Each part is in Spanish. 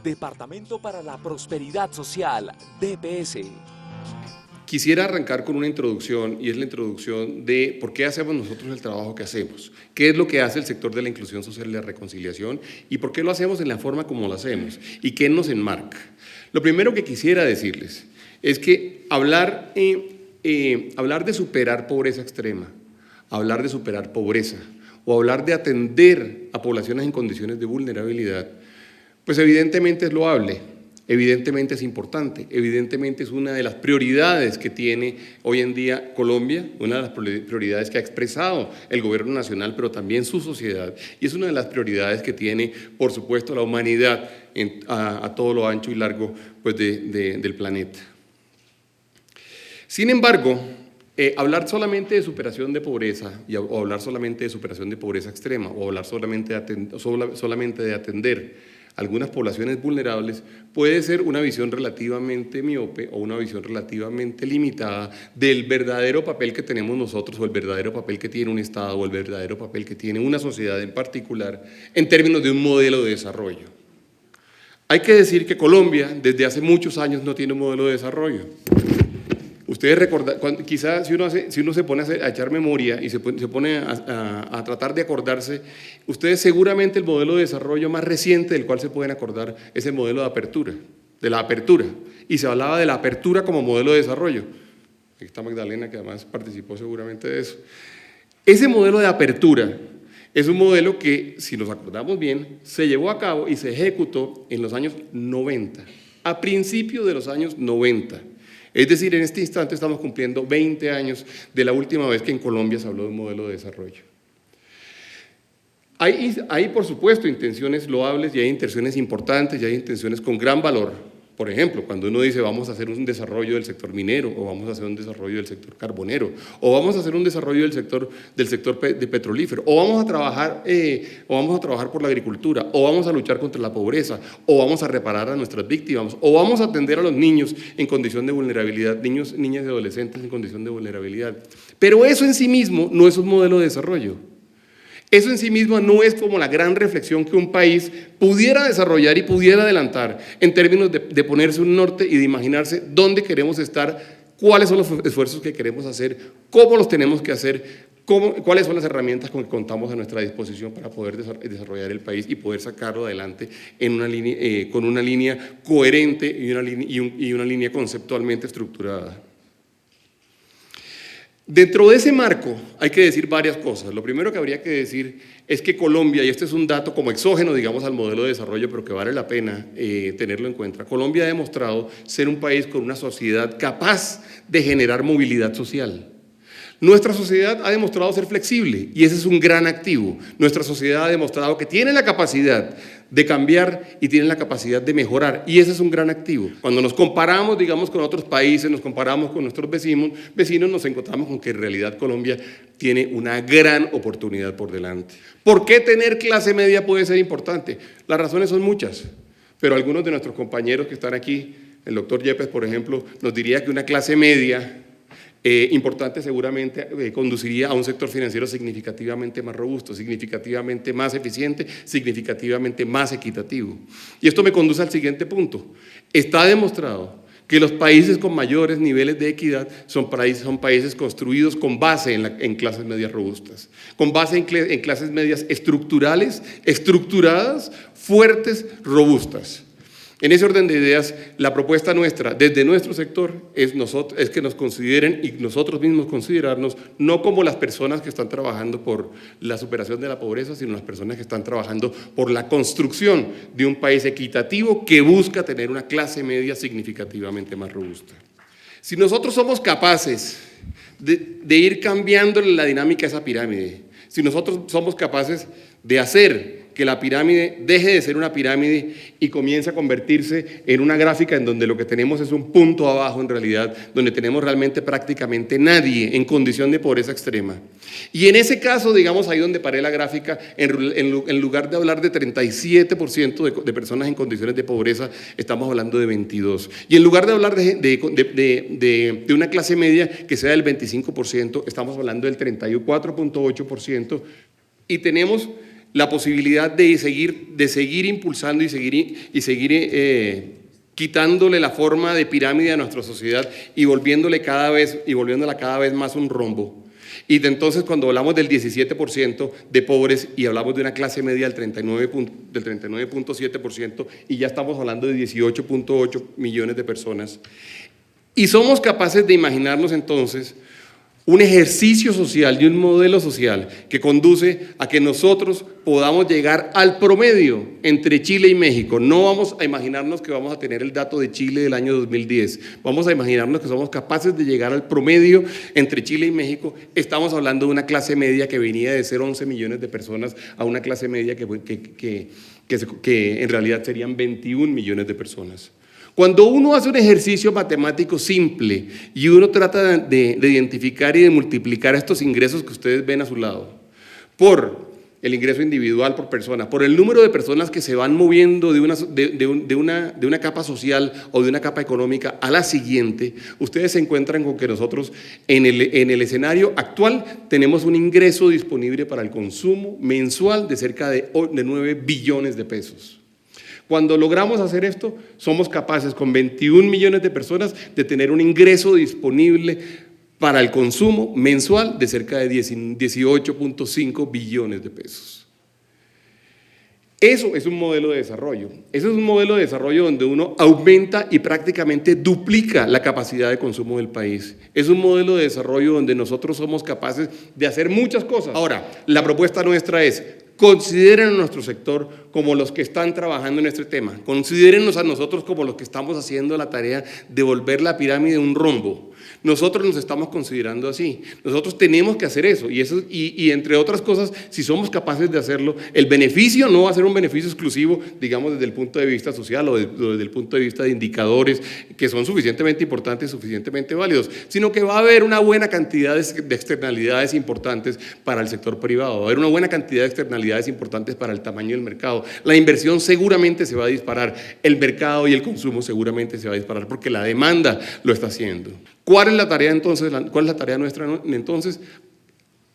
Departamento para la Prosperidad Social, DPS. Quisiera arrancar con una introducción, y es la introducción de por qué hacemos nosotros el trabajo que hacemos, qué es lo que hace el sector de la inclusión social y la reconciliación, y por qué lo hacemos en la forma como lo hacemos, y qué nos enmarca. Lo primero que quisiera decirles es que hablar de superar pobreza extrema, hablar de superar pobreza, o hablar de atender a poblaciones en condiciones de vulnerabilidad, pues evidentemente es loable, evidentemente es importante, evidentemente es una de las prioridades que tiene hoy en día Colombia, una de las prioridades que ha expresado el gobierno nacional, pero también su sociedad, y es una de las prioridades que tiene, por supuesto, la humanidad a todo lo ancho y largo pues, del planeta. Sin embargo, hablar solamente de superación de pobreza, o hablar solamente de superación de pobreza extrema, o hablar solamente de atender algunas poblaciones vulnerables, puede ser una visión relativamente miope o una visión relativamente limitada del verdadero papel que tenemos nosotros, o el verdadero papel que tiene un Estado, o el verdadero papel que tiene una sociedad en particular, en términos de un modelo de desarrollo. Hay que decir que Colombia, desde hace muchos años, no tiene un modelo de desarrollo. Ustedes recordan, quizás si uno se pone a echar memoria y se pone a tratar de acordarse, ustedes seguramente el modelo de desarrollo más reciente del cual se pueden acordar es el modelo de la apertura, y se hablaba de la apertura como modelo de desarrollo. Aquí está Magdalena, que además participó seguramente de eso. Ese modelo de apertura es un modelo que, si nos acordamos bien, se llevó a cabo y se ejecutó en los años 90, a principios de los años 90. Es decir, en este instante estamos cumpliendo 20 años de la última vez que en Colombia se habló de un modelo de desarrollo. Hay, por supuesto, intenciones loables y hay intenciones importantes y hay intenciones con gran valor. Por ejemplo, cuando uno dice vamos a hacer un desarrollo del sector minero, o vamos a hacer un desarrollo del sector carbonero, o vamos a hacer un desarrollo del sector de petrolífero, o vamos a trabajar por la agricultura, o vamos a luchar contra la pobreza, o vamos a reparar a nuestras víctimas, o vamos a atender a los niños en condición de vulnerabilidad, niños, niñas y adolescentes en condición de vulnerabilidad. Pero eso en sí mismo no es un modelo de desarrollo. Eso en sí mismo no es como la gran reflexión que un país pudiera desarrollar y pudiera adelantar en términos de ponerse un norte y de imaginarse dónde queremos estar, cuáles son los esfuerzos que queremos hacer, cómo los tenemos que hacer, cuáles son las herramientas con que contamos a nuestra disposición para poder desarrollar el país y poder sacarlo adelante con una línea coherente y una línea conceptualmente estructurada. Dentro de ese marco hay que decir varias cosas. Lo primero que habría que decir es que Colombia, y este es un dato como exógeno, digamos, al modelo de desarrollo, pero que vale la pena tenerlo en cuenta, Colombia ha demostrado ser un país con una sociedad capaz de generar movilidad social. Nuestra sociedad ha demostrado ser flexible y ese es un gran activo. Nuestra sociedad ha demostrado que tiene la capacidad de cambiar y tiene la capacidad de mejorar y ese es un gran activo. Cuando nos comparamos, digamos, con otros países, nos comparamos con nuestros vecinos, nos encontramos con que en realidad Colombia tiene una gran oportunidad por delante. ¿Por qué tener clase media puede ser importante? Las razones son muchas, pero algunos de nuestros compañeros que están aquí, el doctor Yepes, por ejemplo, nos diría que una clase media importante seguramente conduciría a un sector financiero significativamente más robusto, significativamente más eficiente, significativamente más equitativo. Y esto me conduce al siguiente punto. Está demostrado que los países con mayores niveles de equidad son países construidos con base en clases medias robustas, con base en clases medias estructurales, estructuradas, fuertes, robustas. En ese orden de ideas, la propuesta nuestra, desde nuestro sector, es que nos consideren y nosotros mismos considerarnos no como las personas que están trabajando por la superación de la pobreza, sino las personas que están trabajando por la construcción de un país equitativo que busca tener una clase media significativamente más robusta. Si nosotros somos capaces de ir cambiando la dinámica de esa pirámide, si nosotros somos capaces de hacer que la pirámide deje de ser una pirámide y comience a convertirse en una gráfica en donde lo que tenemos es un punto abajo en realidad, donde tenemos realmente prácticamente nadie en condición de pobreza extrema. Y en ese caso, digamos, ahí donde paré la gráfica, en lugar de hablar de 37% de personas en condiciones de pobreza, estamos hablando de 22%. Y en lugar de hablar de una clase media que sea del 25%, estamos hablando del 34.8%. Y tenemos la posibilidad de seguir impulsando y seguir quitándole la forma de pirámide a nuestra sociedad y volviéndola cada vez más un rombo. Y de entonces, cuando hablamos del 17% de pobres y hablamos de una clase media del 39.7%, y ya estamos hablando de 18.8 millones de personas, y somos capaces de imaginarnos entonces un ejercicio social y un modelo social que conduce a que nosotros podamos llegar al promedio entre Chile y México. No vamos a imaginarnos que vamos a tener el dato de Chile del año 2010. Vamos a imaginarnos que somos capaces de llegar al promedio entre Chile y México. Estamos hablando de una clase media que venía de ser 11 millones de personas a una clase media que en realidad serían 21 millones de personas. Cuando uno hace un ejercicio matemático simple y uno trata de identificar y de multiplicar estos ingresos que ustedes ven a su lado, por el ingreso individual por persona, por el número de personas que se van moviendo de una capa social o de una capa económica a la siguiente, ustedes se encuentran con que nosotros en el escenario actual tenemos un ingreso disponible para el consumo mensual de cerca de 9 billones de pesos. Cuando logramos hacer esto, somos capaces con 21 millones de personas de tener un ingreso disponible para el consumo mensual de cerca de 18.5 billones de pesos. Eso es un modelo de desarrollo. Eso es un modelo de desarrollo donde uno aumenta y prácticamente duplica la capacidad de consumo del país. Es un modelo de desarrollo donde nosotros somos capaces de hacer muchas cosas. Ahora, la propuesta nuestra es: consideren a nuestro sector como los que están trabajando en este tema. Considérennos a nosotros como los que estamos haciendo la tarea de volver la pirámide un rombo. Nosotros nos estamos considerando así. Nosotros tenemos que hacer eso. Y entre otras cosas, si somos capaces de hacerlo, el beneficio no va a ser un beneficio exclusivo, digamos, desde el punto de vista social o desde el punto de vista de indicadores que son suficientemente importantes, suficientemente válidos, sino que va a haber una buena cantidad de externalidades importantes para el sector privado. Va a haber una buena cantidad de externalidades importantes para el tamaño del mercado. La inversión seguramente se va a disparar. El mercado y el consumo seguramente se va a disparar porque la demanda lo está haciendo. ¿Cuál es la tarea entonces? ¿Cuál es la tarea nuestra entonces?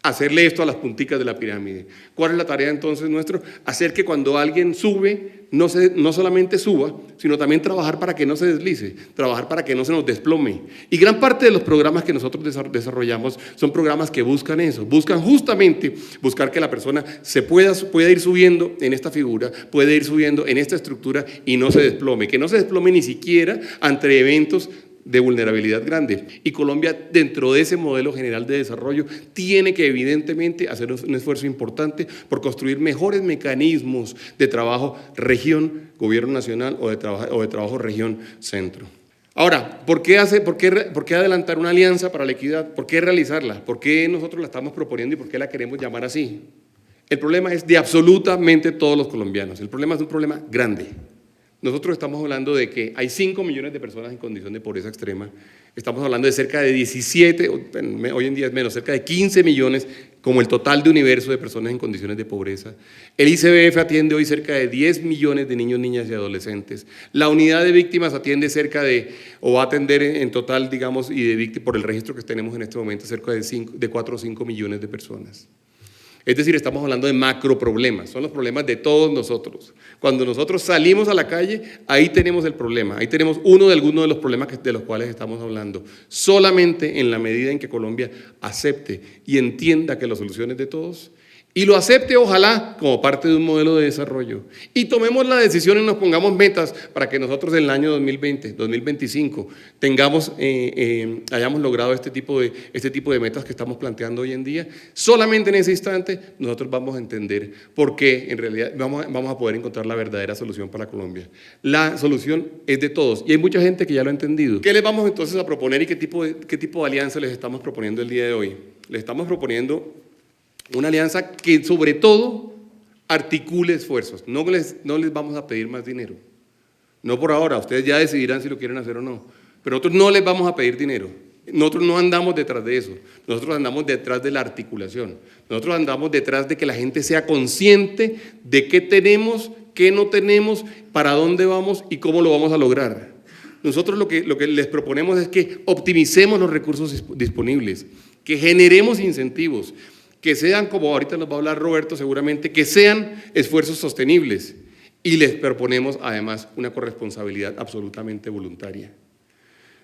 Hacerle esto a las punticas de la pirámide. ¿Cuál es la tarea entonces nuestra? Hacer que cuando alguien sube, no solamente suba, sino también trabajar para que no se deslice, trabajar para que no se nos desplome. Y gran parte de los programas que nosotros desarrollamos son programas que buscan eso, buscan justamente buscar que la persona pueda ir subiendo en esta figura, puede ir subiendo en esta estructura y no se desplome, que no se desplome ni siquiera ante eventos de vulnerabilidad grande. Y Colombia, dentro de ese modelo general de desarrollo, tiene que evidentemente hacer un esfuerzo importante por construir mejores mecanismos de trabajo región, gobierno nacional o de trabajo región, centro. Ahora, ¿por qué adelantar una alianza para la equidad? ¿Por qué realizarla? ¿Por qué nosotros la estamos proponiendo y por qué la queremos llamar así? El problema es de absolutamente todos los colombianos. El problema es un problema grande. Nosotros estamos hablando de que hay 5 millones de personas en condición de pobreza extrema. Estamos hablando de cerca de 17, hoy en día es menos, cerca de 15 millones como el total de universo de personas en condiciones de pobreza. El ICBF atiende hoy cerca de 10 millones de niños, niñas y adolescentes. La unidad de víctimas atiende o va a atender en total, digamos, por el registro que tenemos en este momento, cerca de 4 o 5 millones de personas. Es decir, estamos hablando de macro problemas, son los problemas de todos nosotros. Cuando nosotros salimos a la calle, ahí tenemos el problema, ahí tenemos algunos de los problemas de los cuales estamos hablando. Solamente en la medida en que Colombia acepte y entienda que la solución es de todos, y lo acepte, ojalá, como parte de un modelo de desarrollo. Y tomemos la decisión y nos pongamos metas para que nosotros en el año 2020, 2025, hayamos logrado este tipo de metas que estamos planteando hoy en día. Solamente en ese instante nosotros vamos a entender por qué en realidad vamos a poder encontrar la verdadera solución para Colombia. La solución es de todos y hay mucha gente que ya lo ha entendido. ¿Qué les vamos entonces a proponer y qué tipo de alianza les estamos proponiendo el día de hoy? Les estamos proponiendo una alianza que sobre todo articule esfuerzos. No les vamos a pedir más dinero. No por ahora, ustedes ya decidirán si lo quieren hacer o no. Pero nosotros no les vamos a pedir dinero. Nosotros no andamos detrás de eso. Nosotros andamos detrás de la articulación. Nosotros andamos detrás de que la gente sea consciente de qué tenemos, qué no tenemos, para dónde vamos y cómo lo vamos a lograr. Nosotros lo que les proponemos es que optimicemos los recursos disponibles, que generemos incentivos, que sean, como ahorita nos va a hablar Roberto seguramente, que sean esfuerzos sostenibles. Y les proponemos además una corresponsabilidad absolutamente voluntaria.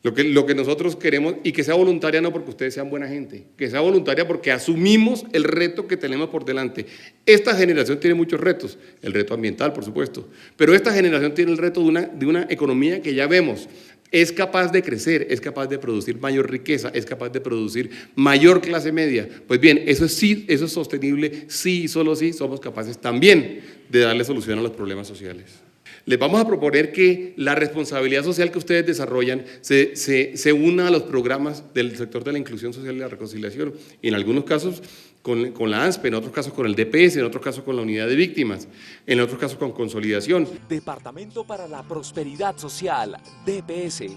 Lo que nosotros queremos, y que sea voluntaria no porque ustedes sean buena gente, que sea voluntaria porque asumimos el reto que tenemos por delante. Esta generación tiene muchos retos, el reto ambiental por supuesto, pero esta generación tiene el reto de una economía que ya vemos, es capaz de crecer, es capaz de producir mayor riqueza, es capaz de producir mayor clase media. Pues bien, eso es sostenible, sí y solo sí somos capaces también de darle solución a los problemas sociales. Les vamos a proponer que la responsabilidad social que ustedes desarrollan se una a los programas del sector de la inclusión social y la reconciliación, y en algunos casos con la ANSPE, en otros casos con el DPS, en otros casos con la unidad de víctimas, en otros casos con consolidación. Departamento para la Prosperidad Social, DPS.